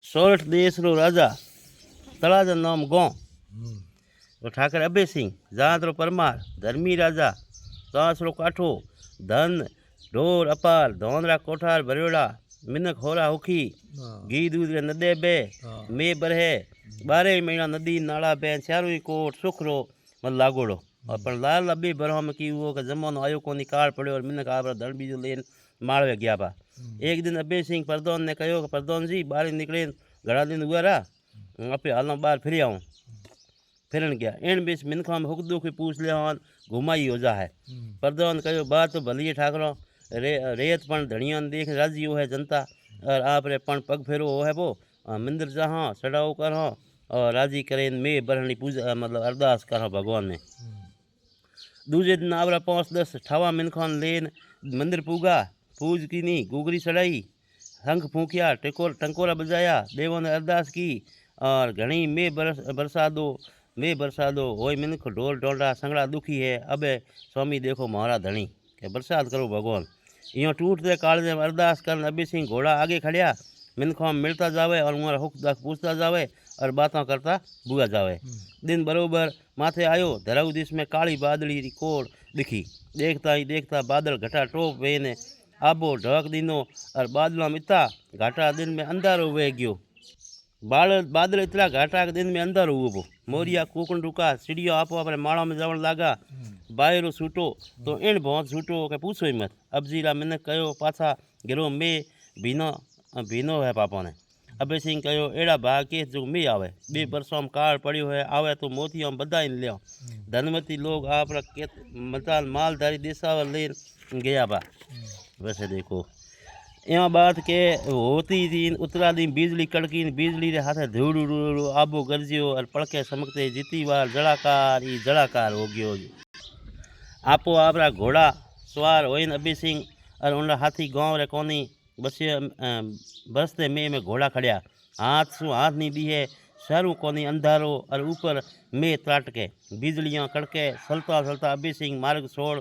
सोरठ देश रो राजा तलाजा नाम गौ तो ठाकर अभय सिंह जात रो परमार धर्मी राजा सास रो काठो धन ढोर अपार धोंदरा कोठार भरियोड़ा मिनक होरा हुखी घी दूध रे नदे बे मे बरहे 12 महीना नदी नाला बे चारों ही कोट सुख रो मत लागोड़ो और पर लाल अभी बरहो में की वो का जमानो आयो कोनी काल पड़े और मिनक आपरा धन बीजो लेन मालवे गया बा। एक दिन अभय सिंह प्रधान ने कहो कि प्रधान जी बाहर निकले घड़ा दिन हुआ रहा आपे हालों बाहर फिर आऊँ फिरन गया इन बीच मिनखा में हुक दुख पूछ लिया और घुमाई हो जा है। प्रधान कहो बात तो भली ठाकरो रेत पण धनिया देख राजी हो है जनता और आप रे पण पग फेरो हो है वो मंदिर जहाँ चढ़ाओ कर हो और राजी करें मैं बरहनी पूजा मतलब अरदास कर भगवान ने। दूजे दिन आवरा 5-10 ठावा मिनखान लेन मंदिर पूगा पूज की नी गुगरी चढ़ाई शंख फूकिया टंकोरा बजाया देवों ने अरदास की और घनी में बरसा दो होय मिनख ढोल ढोलरा संगड़ा दुखी है अबे स्वामी देखो महारा धनी के बरसात करो भगवान यो टूटते कालजे अरदास कर अभय सिंह घोड़ा आगे खड़िया मिनखों मिलता जावे और उमर हुक दख पूछता जावे और बातें करता बुआ जावे। दिन बरोबर माथे आयो धराऊ दिश में काली बादली री कोड़ दिखी देखता ही देखता बादल घटा टोप वे ने आबो ढक दीनो और बादलों में इतना घाटा दिन में अंधारो वे गयो बादल इतना घाटा के दिन में अंधारो हुओ मोरिया कुकन रुका सीढ़ियों आपो अपने माड़ों में जवण लागा बायरो छूटो तो इन बहुत छूटो के पूछो ही मत अब जीरा मैंने कहो पाछा गिरो में भीनो है पापा ने। अभय सिंह कहो एड़ा भाग के जो मैं आवे 2 बरसों में काल पड़ियो है आवे तो मोतियों बधाई लियो धनवती लोग आप मताल मालधारी देसावर ले गया बा। वैसे देखो यहाँ बात के होती थी उतरा दिन बिजली कड़की बिजली रे हाथे धूड़ आबो गरजियो और पड़के समकते जीती बार जड़ाकार हो गयो। आपो आपरा घोड़ा सवार होइन अभय सिंह और उनरा हाथी गांव रे कोनी बसते में घोड़ा खड़िया हाथ सु हाथ नहीं दी है सारू कोनी अंधारो और ऊपर में त्राट के बिजलियाँ कड़के चलता चलता अभय सिंह मार्ग छोड़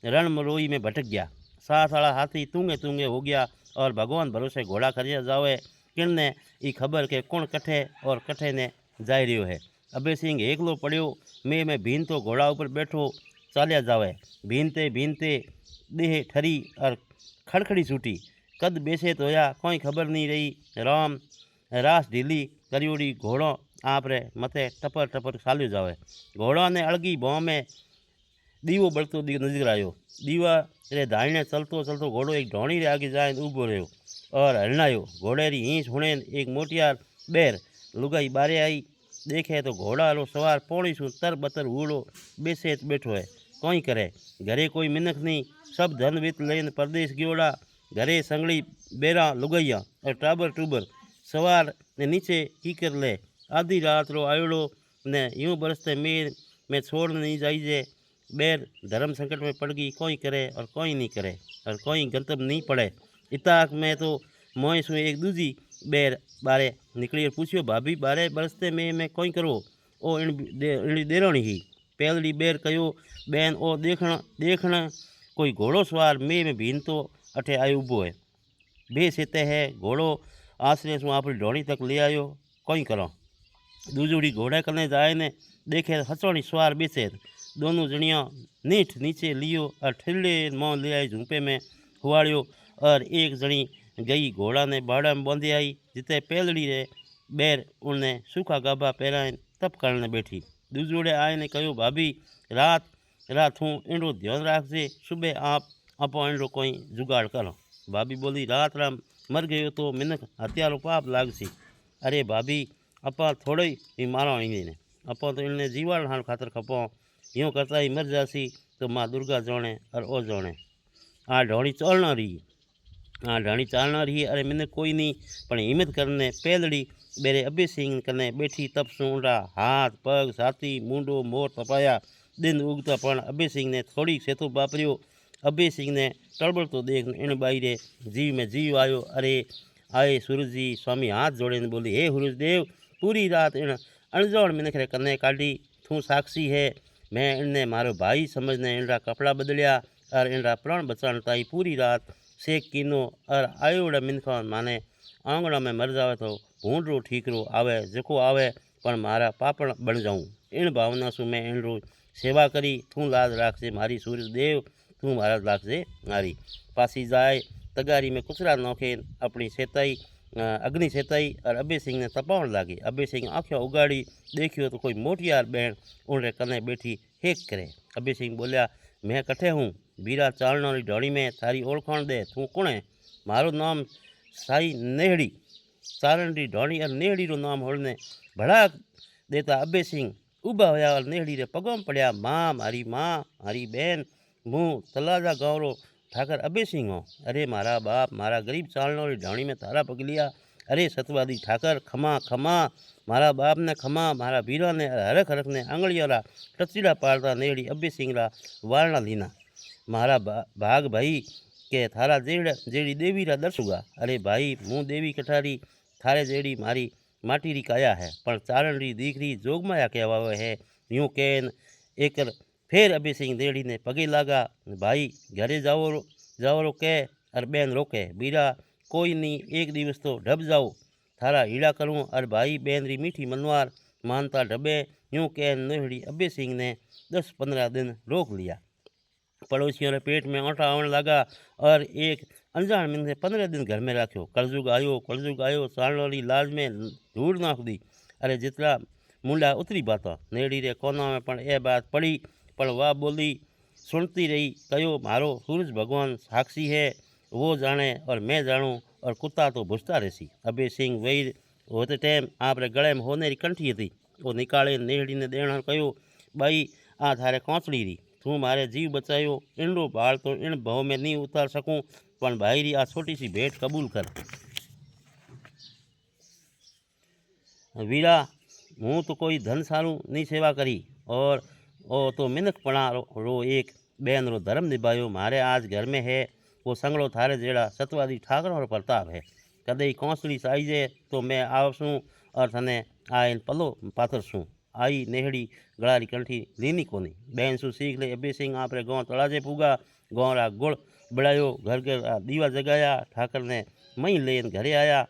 रण मरोई में भटक गया। साथ वाला हाथी तूंगे हो गया और भगवान भरोसे घोड़ा खरिया जावे किन ने ई खबर के कौन कठे और कठे ने जाय रियो है। अभय सिंह एकलो पड़ियो में भीन तो घोड़ा ऊपर बैठो चालिया जावे भीनते देह ठरी और खड़खड़ी छूटी कद बेसे तो या कोई खबर नहीं रही राम रास ढीली करियोड़ी घोड़ो आप रे मथे टपर चाल्यो जावे। घोड़ा ने अड़गी भौ में दीवो बलतो नजर आयो दीवा रे दाहिने चलतो घोड़ो एक ढोणी रे आगे जाए ऊभो रह्यो और हलनायो घोड़े री हींच हुणे एक मोटियार बेर लुगाई बारे आई देखे तो घोड़ा रो सवार पौड़ी सु तर बतर हुड़ो बेसे बैठो है कोई करे घरे कोई मिनख नहीं सब धन वित लईन परदेश गयोड़ा घरे संगड़ी बेरा लुगाइया और टाबर टूबर सवार ने नीचे कीकर ले आधी रात रो आयोड़ो ने यूं बरसते में छोड़ नहीं जाइजे बेर धर्म संकट में पड़ गई कोई करे और कोई नहीं करे और कोई गंतव्य नहीं पड़े। इताक में तो मोह सु एक दूजी बेर बारे निकली और पूछियो भाभी बारे बरसते में कोई करो ओ इन देरोणी ही पहली बेर कहो बेन ओ देखण कोई घोड़ो सवार में भीन तो अठे आयो उभो है बे सेते है घोड़ो आश्रय सु अपनी ढोणी तक ले आयो कोई करो दूजोड़ी घोड़े कने जाए ने देखे हसोड़ी सवार बेसे दोनों जणिया नीठ नीचे लियो और ठिल्ले मोह ले आई झूपे में हुआड़ियो और एक जणी गई घोड़ा ने बाड़ा में बांधी आई जिते पेलड़ी रे बेर उन्हें सूखा गाभा पहराए तप करने बैठी। दूजोड़े आए ने कहो भाभी रात हूँ इंडो ध्यान राखजे सुबह आपो इंडो कोई जुगाड़ करो। भाभी बोली रात राम मर गयो तो मिनक हत्यारो पाप लागसी। अरे भाभी अपा थोड़े ही मारो इन्हें अपा तो इन्हें जीवाड़ हाल खातर खपो यूँ करता ही मर जासी तो माँ दुर्गा जोणे और ओ जोणे आ ढोणी चालना रही अरे मैंने कोई नहीं पण हिम्मत करने पेलड़ी बेरे अभय सिंह कने बैठी तप सूंडा हाथ पग छाती मूंडो मोर पपाया दिन उगता पण अभय सिंह ने थोड़ी सेतो वापरियो। अभय सिंह ने टड़बड़ तो देख इन बाई रे जीव में जीव आयो। अरे आए सूरज जी स्वामी हाथ जोड़े ने बोली हे सूरज देव पूरी रात इन अणजोड़ मिनख रे कने काढ़ी तू साक्षी है मैं इन्हें मारो भाई समझने इनरा कपड़ा बदलिया और इनरा प्राण बचाने ताई पूरी रात सेक कीनो और आयोड़ा मिनखा माने आंगणा में मर जावे तो भूंडरो ठीकरो आवे जेको आवे पण मारा पापण बन जाऊँ। इन भावना सु मैं इन रोज सेवा करी। तू लाज राखजे मारी सूर्यदेव, तू मारा राखजे मारी। पासी जाए तगारी में कुचरा नोखे अपनी सेताई अग्नि सेताई और अबे सिंह ने तपावण लागी। अबे सिंह आँखों उगाड़ी देखियो तो कोई मोटियार बहन उनरे कने बैठी हेक करे। अबे सिंह बोलिया, मैं कठे हूँ? बीरा चालनारी ढोड़ी में थारी ओळखाण दे, तू कोण है? मारो नाम साई नेहड़ी। चालनरी ढोड़ी और नेहड़ी रो नाम होने भड़ाक देता अबे सिंह ऊबा होया और नेहड़ी रे पगों पड़िया, माँ मारी बहन, मुँ तलाजा गाँव रो ठाकर अबे सिंह हो। अरे मारा बाप, मारा गरीब चालनारी ढोड़ी में थारा पग लिया। अरे सतवादी ठाकर खमा खमा, मारा बाप ने खमा, मारा बीरा ने हरख हरख ने आंगलियारा टचीड़ा पाड़ता नेहड़ी अबे सिंह रा वालना लीना। मारा भाग भाई के थारा जेड़ी देवी रा दर्श हुआ। अरे भाई, मुँ देवी कठारी थारे जेड़ी मारी माटी री काया है, पण चारण री दीकरी जोगमाया कहवावे है। यूँ कहन एक फेर अबे सिंह देड़ी ने पगे लागा। भाई घरे जाओ कह और बेन रोके। बीरा कोई नहीं, एक दिवस तो ढब जाओ, थारा हीड़ा करूँ और भाई बेन री मीठी मनवार मानता ढबे। यूँ कहन नेहड़ी अबे सिंह ने 10-15 दिन रोक लिया। पड़ोसियों रे पेट में आटा आवन लगा और एक अनजान मिन ने 15 दिन घर में राख्यो। कलजुग आयो, सालनोली लाज में धूड़ नाख दी। अरे जितरा मुंडा उतरी बाता। नेड़ी रे कोना में पण ए बात पड़ी, पण वा बोली सुनती रही। कहो, मारो सूरज भगवान साक्षी है, वो जाने और मैं जानूँ, और कुत्ता तो भुजता रहसी। अबे सिंह वही होते टाइम आपरे गले में होने री कंठी थी, वो निकाले नेहड़ी ने देण कहो, भाई आ थारे कोंचड़ी री, तू मारे जीव बचायो। इनरो भाड़ तो इन भाव में नहीं उतार सकूँ, पण भाई री आ छोटी सी भेंट कबूल कर। वीरा, हूँ तो कोई धन सारू नहीं सेवा करी, और ओ तो मिनखपणा रो एक बेन रो धर्म निभायो। मारे आज घर में है वो संगड़ो थारे जेड़ा सतवादी ठाकरों रो प्रताप है। कदई कौंसली साईजे तो मैं आवसूँ और थने आयन पलो पाथरसूँ। आई नेहड़ी गळारी कंठी लीनी कोनी। बेन सु सीख ले अबे सिंह आपरे गाँव तड़ाजे पूगा। गाँव रा गुड़ बढ़ायो, घर घर दीवा जगाया। ठाकर ने मई लेन घरे आया,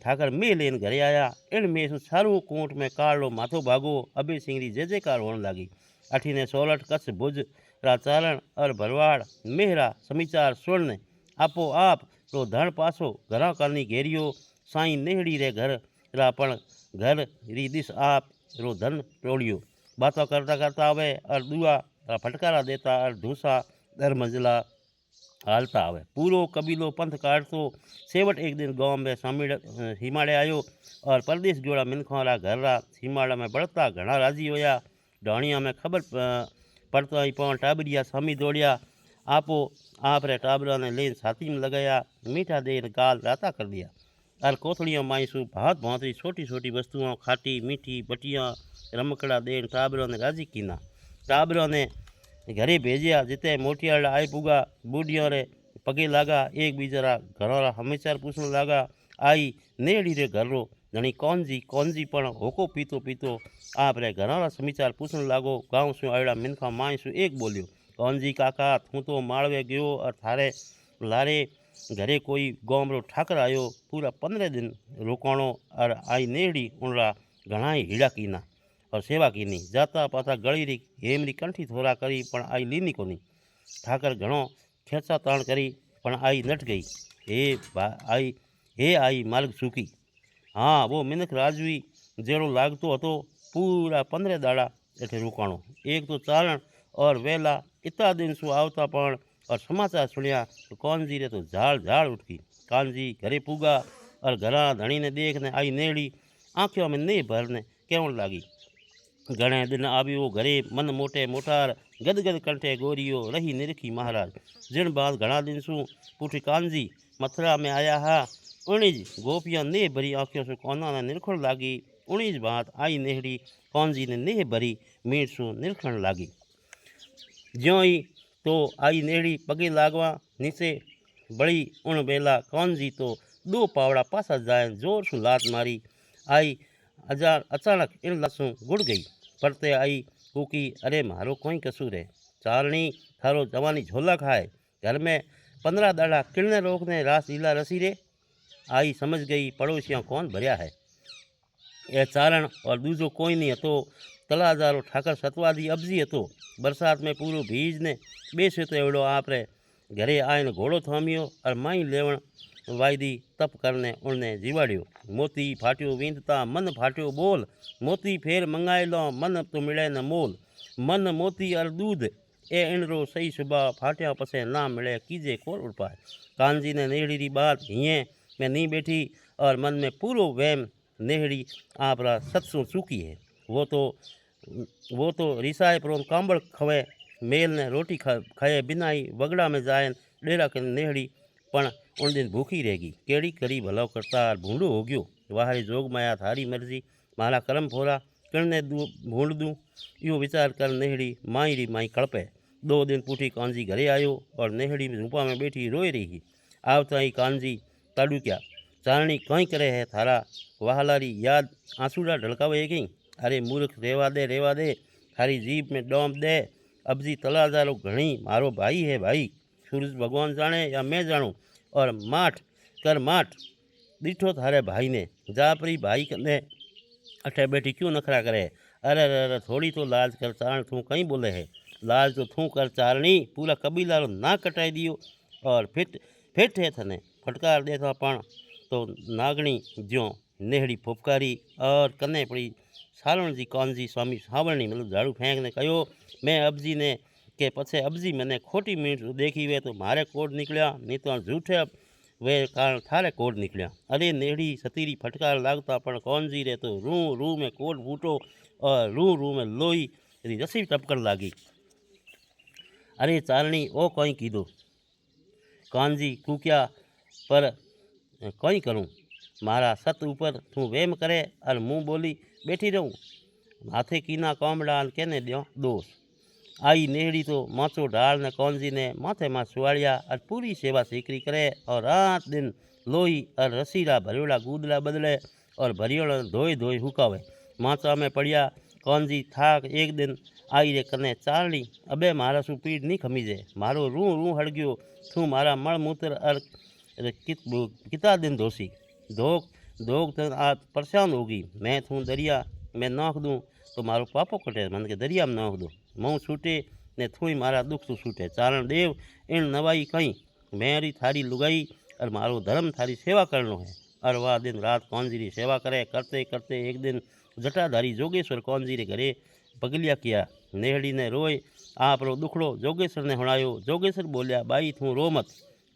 ठाकर में लेन घरे आया। इन में सु सारू कोट में कालो माथो भागो। अबे सिंह री जय जयकार होने लगी। अठीने सोलठ कच्छ भुज रा चारण और भरवाड़ मेहरा समाचार सुन आपो आप तो धन पासो घरा करनी घेरियो। साई नेहड़ी रे घर रा पण घर री दिस आप रो धन टोड़ियो। बातों करता करता आवे और दुआ फटकारा देता और ढूसा दर मंजिला हालता आवे। पूरो कबीलो पंथ काटतो। सेवट एक दिन गांव में हिमाड़े आयो और परदेश जोड़ा मिनखों रा घर रा हिमाड़ा में बढ़ता घना राजी होया। ढाणिया में खबर पड़ता ही पान टाबरिया सामी दौड़िया। आपो आप रे टाबरा ने लेन छाती में लगाया, मीठा देन गाल राता कर दिया। और कोथड़ियों माईसू भात भांति छोटी छोटी वस्तुओं खाटी मीठी बटियाँ रमकड़ा देन टाबरों ने राजी कीना। टाबरों ने घरे भेजिया। जिते मोटियाड़ा आई पुगा, बूढ़ियों रे पगे लागा। एक बीजरा घरों रा हमेशा पूछने लागा, आई नेड़ी रे घर रो धनी कौन जी पण होको पीतो पीतो आप रे घरों रा समाचार पूछने लागो। गाँव सु आयड़ा मिनखा माई सु एक बोलियो, कौन जी काका, तू तो माळवे गयो और थारे लारे घरे कोई गाँव रो ठाकर आयो। पूरा 15 दिन रोकाणो और आई नेड़ी उनरा घणा ही हीड़ा कीना और सेवा कीनी। जाता पाता गળી री हेम री कंठी थोड़ा करी पण आई लीनी कोनी। ठाकर घणो खेचा ताण करी पण आई नट गई। हे आई मार्ग सूकी। हाँ, वो मिनख राजवी जेड़ो लागतो हतो। पूरा 15 दाड़ा एठे रोकाणो। एक तो चारण और वेला इतना दिन सु आवता पण और समाचार सुनिया तो कानजी रे तो झाड़ उठकी। कानजी घरे पूगा और घरा धणी ने देखने आई नेड़ी आँखों में नहीं भरने कहण लागी, घणे दिन आवियो घरे मन मोटे मोटार गदगद कंठे गोरियो रही निरखी महाराज। जिन बाद घणा दिन सु पूठी कानजी मथुरा में आया हा। उणीज गोपियाँ ने भरी आँखों से कोना ने निरखण लागी। उणीज बात आई नेहड़ी कानजी ने नेह भरी मीट सु निरखण लागी। ज्यों ही तो आई नेहड़ी पगे लागवा नीचे बड़ी। उन बेला कानजी तो 2 पावड़ा पासा जाए जोर सु लात मारी। आई अचानक इन लसू गुड़ गई। परते आई कूकी, अरे मारो कोई कसूर है, चालनी थारो जवानी झोला खाए। घर में 15 दाड़ा किड़ने रोकने रास लीला रसी रे। आई समझ गई पड़ोसियाँ कौन भरिया है। ए चारण और दूजो कोई नहीं हतो। तलाजारो ठाकर सतवादी अबजी हतो। बरसात में पूरो भीज ने बेस्यो तो एवड़ो आपरे घरे आईने घोड़ो थाम्यो और माई लेवण वायदी तप करने उन्हें जीवाड़ियो। मोती फाट्यो वींदता मन फाट्यो बोल। मोती फेर मंगाए लो मन तो मिले न मोल। मन मोती और दूध ए इणरो सही सुबह फाट्या पसे ना मिले कीजे कोर उड़पाए। कानजी ने नेहड़ी री बात हिये में नहीं बैठी और मन में पूरो वहम नेहड़ी आपरा सत्सों चूकी है। वो तो रिसाए पर कांबड़ खवे मेल ने रोटी खाए बिना ही वगड़ा में जाए डेरा कर नेहड़ी पण उन दिन भूखी रहेगी। केड़ी करी भलो करता भूंडो हो गयो। वाहरी जोग माया थारी मर्जी मारा कर्म फोरा किणने भूंड दूँ यो विचार कर नेहड़ी माई री माई कड़पे। 2 दिन पूठी कांजी घरे आयो और नेहड़ी झूपा में बैठी रोई रही। आवता ही कांजी ताड़ुक्या चारणी कहीं करे है थारा वाहलारी याद आंसूड़ा ढलकावे कहीं। अरे मूर्ख रेवा दे थारी जीभ में डोम दे। अबजी तलाजारो घणी मारो भाई है भाई। सूरज भगवान जाने या मैं जानूँ और माठ कर माठ दीठो थारे भाई ने जापरी भाई कने अठे बैठी क्यों नखरा करे। अरे अरे थोड़ी तो लाज कर चारण तू कहीं बोले है। लाज तो थू कर चारणी पूरा कबीला रो ना कटाई दियो और फिट है थने फटकार देता पण तो नागणी ज्यों नेहड़ी फुफकारी और कने पड़ी सारण जी कानजी स्वामी सावरणी मतलब झाड़ू फेंक ने कहो मैं अबजी ने के पछे अबजी मैंने खोटी मीठ देखी वे तो मारे कोड निकलिया नहीं तो झूठे वे कारण थारे कोड निकलिया। अरे नेहड़ी सतीरी फटकार लागता पण कानजी रे तो रू में कोड फूटो और रू में लोही री रसी टपकन लागी। अरे चारणी ओ कहीं कीधो कानजी कूक्या पर कहीं करूँ मारा सत ऊपर तू वेम करे और मुँह बोली बैठी रहूँ। हाथे कीना कामड़ा केने दियो दोष। आई नेहड़ी तो माचो ढाल ने कानजी ने माथे में सुवाड़िया और पूरी सेवा सीकरी करे और रात दिन लोही और रसीरा भरियोड़ा गूदला बदले और भरियोड़ा धोई धोई हुकावे। माचा में पड़िया कानजी थाक एक दिन आई रे कने चारणी अबे मारा सु पीड़ नहीं खमीजे मारो रू हड़ गयो तू मारा मल मूत्र और किता दिन धोसी धोक तो आप परेशान होगी। मैं थू दरिया में नाख दूँ तो मारो पापो कटे मन के दरिया में नाख दो मुँह छूटे ने थूई मारा दुख तो छूटे। चारण देव इन नवाई कहीं मेरी थारी लुगाई और मारो धर्म थारी सेवा करनो है। और वह दिन रात कानजी री सेवा करे करते करते एक दिन जटाधारी जोगेश्वर कानजी रे घरे पगलिया किया। नेहड़ी ने रोए आपरो दुखड़ो जोगेश्वर ने हुणायो। जोगेश्वर बोलिया बाई थू रो मत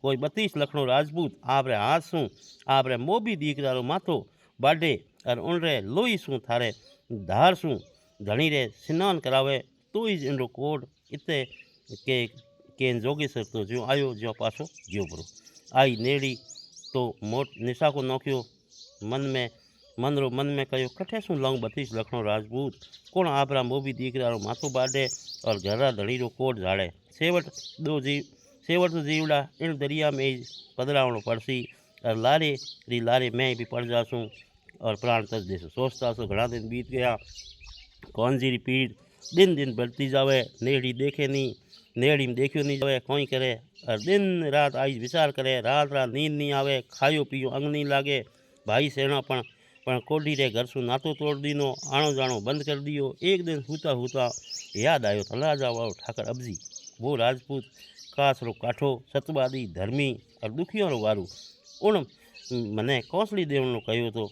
कोई 32 लखनो राजपूत आपरे हाथ शू आपरे मोबी दीकरारो माथो बाढ़े और उनरे लोही शू थारे धार शू धणी रे स्नान करावे तो ही इनरो कोड इते के जोगेश्वर तो जो आयो जो पाछो गयो बरो। आई नेड़ी तो मोट निशा को नोख्यो मन में कहो कठे शू लाऊं 32 लखनो राजपूत कोण आपरा मोबी दीकरारो माथो बाढ़े और घरा धणी रो कोड झाड़े। सेवट तो जीवड़ा इन दरिया में ही पधरावणो पड़सी और लारे मैं भी पड़ जासूँ और प्राण तज देसूँ। सोचता सो घना दिन बीत गया। कानजी री पीड़ दिन दिन बढ़ती जावे। नेहड़ी देखे नहीं नेहड़ी में देखियो नहीं जावे कोई करे और दिन रात आई विचार करे। रात नींद नहीं आवे खायो पियो अंग नहीं लागे। भाई सेना पण कोडी रे घर सु नातो तोड़ दीनो आनो जानो बंद कर दियो। एक दिन हुता याद आयो तलाजा वालो ठाकर अबजी वो राजपूत कासरो काठो सतवादी धर्मी और दुखियों वारू उन मने कौसली देवनो कहो तो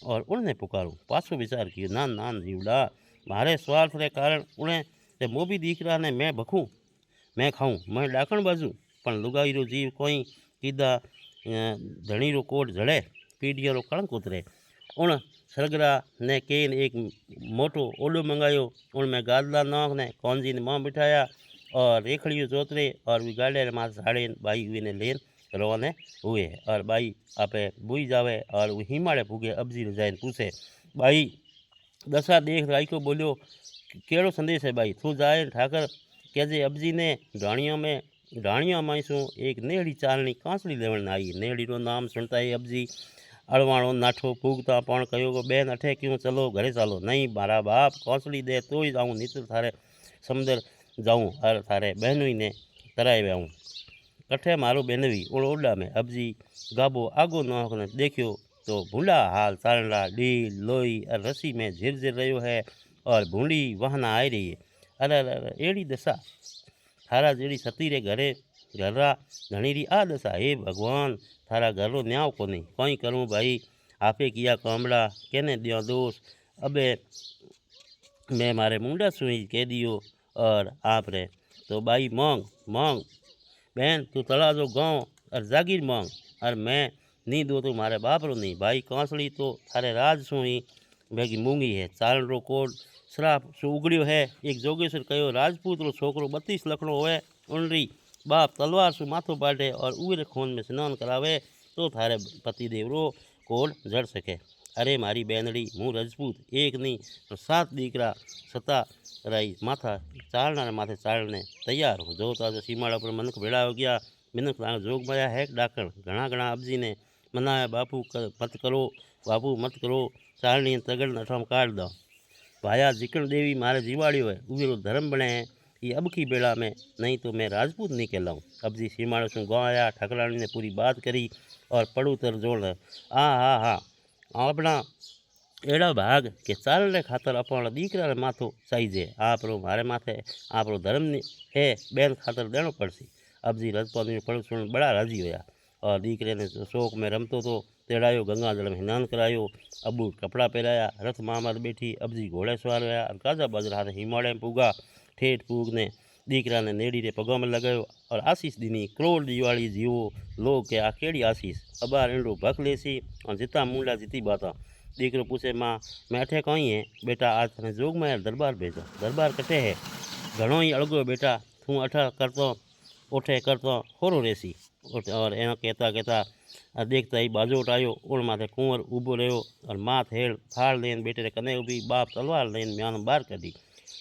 और उन्हें पुकारू। पाछो विचार कियो नान जीवड़ा मारे स्वार्थ रे कारण उन्हें ते मोबी दीकरा ने मैं भखूँ मैं खाऊँ मैं डाकण बाजू पण लुगाई रो जीव कोई कीधा धणी रो कोट जड़े पीढ़िया रो कणक उतरे। उन सरगरा ने केन एक मोटो ओडो मंगायो उनमें गादला नाक ने कानजी ने मां बिठाया और रेखड़ियों जोतरे और वी गाड़े माँ झाड़े बाई हुई ने लेन रवाने हुए और बाई आपे बुई जावे और वो हिमाड़े भूगे अबजी ने जाए पूछे बाई दशा देख राई को बोलियो केड़ो संदेश है बाई तू जाए ठाकर कहजे अबजी ने ढाणिया माई सु एक नेहड़ी चारणी कांसड़ी लेवण आई। नेहड़ी रो नाम सुनता ही अबजी अड़वाणो नाठो फूगता पण कहो बेन अठे क्यों चलो घरे चालो। नहीं मारा बाप कांसड़ी दे तो ही जाऊँ नहीं तो थारे समुद्र जाऊँ और थारे बहनों ने तराए आऊँ। कठे मारो बेनवी उड़ ओडा में अबजी गाबो आगो नौकने देखियो तो भूला हाल चारणला डील लोई और रस्सी में झिर झिर रह्यो है और भूंडी वहना आई रही है। अरे अरे अरे एड़ी दशा थारा जेड़ी सती रे घरे घररा घणी री आ दशा। हे भगवान थारा घर रो न्याव कोनी कोई करूँ भाई आपे किया कामड़ा केने दियो दोष। अबे मैं मारे मुंडा सुई कह दियो और आप रे तो बाई मांग मांग बहन तू तला जो गाँव और जागीर मांग और मैं नहीं दो तो मारे बाप रो नहीं भाई कांसड़ी तो थारे राज सुई भेगी मूंगी है। चारण रो कोड श्राप सु उगड़ियो है। एक जोगेश्वर कहो राजपूत रो छोकरो 32 लखड़ो होए उनरी बाप तलवार सु माथो बाटे और उरे खून में स्नान करावे तो थारे पतिदेव रो कोड जड़ सके। अरे मारी बेनड़ी हूँ रजपूत एक नहीं तो 7 दीकरा सता रही माथा चालना माथे चालने तैयार हूँ। जो तो सीमाड़ा पर मनक भेड़ा हो गया मिनक जोग माया है डाकण घना घना अबजी ने मनाया बापू मत करो बापू मत करो चालनी तगड़ अठम काट दो भाया जिकण देवी मारे जीवाड़ियो है उवेरो धर्म बने हैं ये अब की बेड़ा में नहीं तो मैं राजपूत नहीं कहलाऊँ। अबजी सीमाड़ो से गाँव आया ठकरानी ने पूरी बात करी और पड़ू तर जोड़ हाँ हाँ अपना एड़ा भाग के चालने खातर अपना दीकरा रे माथो चाहिए आपरो मारे माथे आपरो धर्म है बेन खातर देनो पड़सी। अबजी रजपानी पड़ू सुन बड़ा राजी होया और दीकरे ने शोक में रमतो तो तेड़ायो गंगा जल में स्नान करायो अबू कपड़ा पहराया रथ मामर बैठी अबजी घोड़े सवार होया और काजा बाजरा हाथ हिमाड़े पूगा ठेठ पूग ने दीकरा ने नेड़ी रे पगों में लगायो और आशीष दीनी करोड़ दिवाली जीवो लोग के आ केड़ी आशीष अबार इंडो भक लेसी और जिता मुंडा जीती बाता। दीकरो पूछे माँ मैं अठे कहीं है बेटा आज तने जोग में दरबार भेजो दरबार कटे है घणो ही अड़गो बेटा तू अठा करतो ओठे करतो होरो रेसी और एना कहता कहता देखता ही बाजोट आयो उड़ माथे कुंवर ऊभो रह्यो और माथ हेड़ थाल लेन बेटे रे कने उभी बाप तलवार लेन म्यान बार कढी।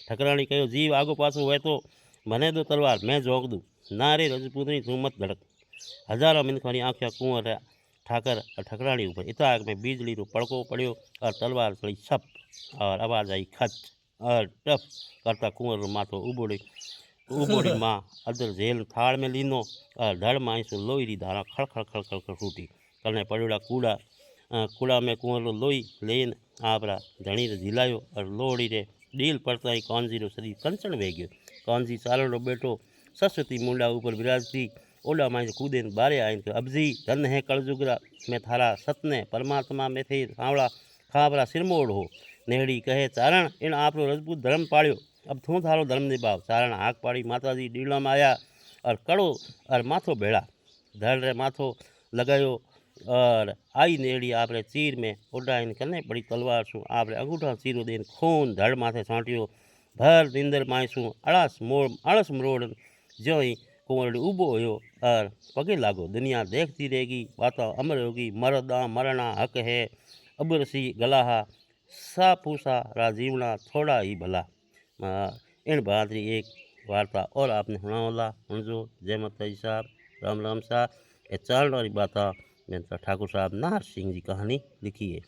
ठकराणी कहो जीव आगो पाछो हुए तो मने दो तलवार मैं जोग दूँ ना रे रजपूतनी तू मत धड़क। हजारों मिनखानी आँखिया कुंवर ठाकर और ठकराणी ऊपर इताक में बिजली रो पड़को पड़ियो और तलवार चढ़ी छप और आवाज आई खच और टफ करता कुंवर रो माथो उबोड़ी माँ अदर झेल थाड़ में लीनो और धड़ माई सो लोई री धारा खड़ खड़ खड़ खड़ खड़ फूटी कने पड़ोड़ा कूड़ा में कुंवर रो लोई लेन आपरा धणी रे झिलायो और लोहड़ी रे डील पड़ता ही कांजी रो शरीर कंचन वे गयो। कांजी चालन रो बेटो सरस्वती मुंडा ऊपर विराजती ओडा माई कूदे बारे आइन तो अबजी धन है कलजुगरा में थारा सतने परमात्मा में थे सांवड़ा खाबरा सिरमोड़ हो। नेहड़ी कहे चारण इन आपरो रजपूत धर्म पाड़ियो अब थू थारो धर्म निभाव। चारण हाक पाड़ी माताजी डीला में आया और कड़ो और माथो भेड़ा धड़ रे माथो लगायो और आई नेड़ी आपरे चीर में ओडाइन कने बड़ी तलवार सु आपरे अंगूठा चीरो देन खून धड़ माथे छांटियो भर दिंदर मायसू आलस मरोड़ जोई कुंवर ऊबो होयो और पगे लागो दुनिया देखती रहेगी बातें अमर होगी मरदा मरना हक है अब रसी गलाहा सा पूसा राजीवना थोड़ा ही भला। इन बहादरी एक वार्ता और आपने सुनावला हुणजो जय माता जी साहब राम राम साहब। ये चाल वाली बात मैंने ठाकुर साहब नाहर सिंह जी कहानी लिखी है।